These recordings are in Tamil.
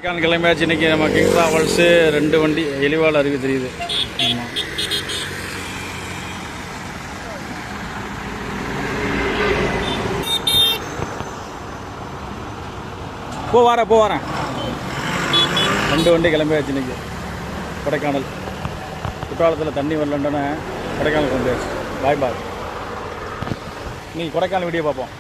கிளம்பியாச்சு. இன்றைக்கி நம்ம கிங் ட்ராவல்ஸு 2 வண்டி எலிவால் அருவி தெரியுது. ஆமாம், போ வரேன் 2 வண்டி கிளம்பியாச்சு. இன்றைக்கி கொடைக்கானல் குற்றாலத்தில் தண்ணி வரலன்னு கொடைக்கானல் கிளம்பியாச்சு. பாய். இன்றைக்கி கொடைக்கானல் வீடியோ பார்ப்போம்.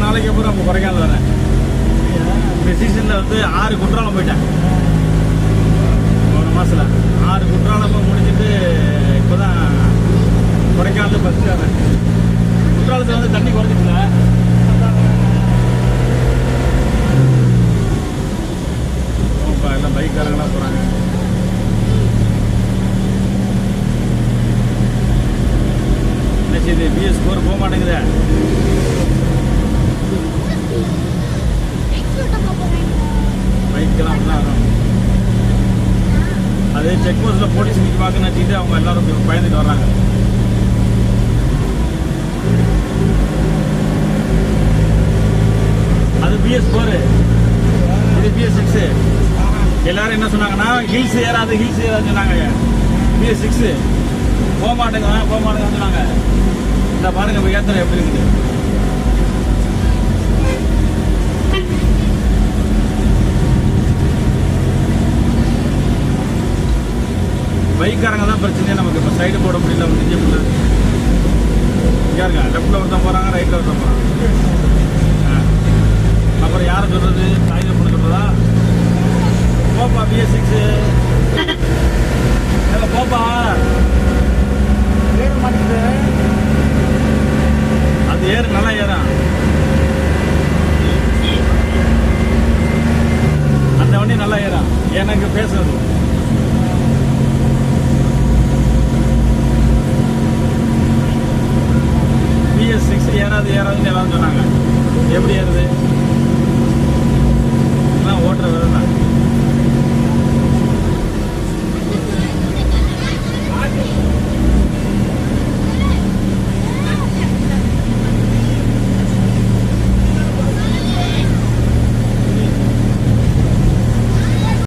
நாளைக்கு அப்புறம் நம்ம கொடைக்கானல் வரேன். இந்த சீசனில் வந்து 6 குற்றாலம் போயிட்டேன். ஒரு மாதத்தில் 6 குற்றாலமும் முடிச்சுட்டு இப்போ தான் கொடைக்கானல் ஃபஸ்ட்டு வரேன். குற்றாலத்தில் வந்து தண்ணி குறைஞ்சிக்கல. இப்போ எல்லாம் பைக்காரங்களாம் போகிறாங்க. என்ன செய்யுது, பிஎஸ் ஸ்கோர் போக மாட்டேங்குது. பைக்கெல்லாம் அப்படிதான் வரும். அதே செக் போஸ்ட்டில் போலீஸ் நிற்பாங்கன்னு வச்சுக்கிட்டு அவங்க எல்லாரும் பயந்துட்டு வர்றாங்க. அது BS4, இது BS6. எல்லாரும் என்ன சொன்னாங்கன்னா ஹில்ஸ் ஏறாதுன்னு சொன்னாங்க. BS6 போக மாட்டேங்க சொன்னாங்க. இந்த பாருங்க இப்போ ஏத்தனை எப்படி இருக்குது. பைக்காரங்க தான் பிரச்சனையே நமக்கு. இப்போ சைடு போட முடியல, நிஜ முடியல. யாருங்க லெஃப்டில் ஒருத்தன் போகிறாங்க, ரைட்டில் ஒருத்தன் போகிறாங்க. அப்புறம் யாரை சொல்கிறது, சைடில் போட சொல்கிறதா? போப்பா BS6 போப்பா ஏற மாட்டேங்குது. அது நல்லா ஏறும். அந்த வண்டி நல்லா ஏறும். எனக்கு பேசுறது BS6 ஏறாதுன்னு எல்லாரும் சொன்னாங்க. எப்படி ஏறுது?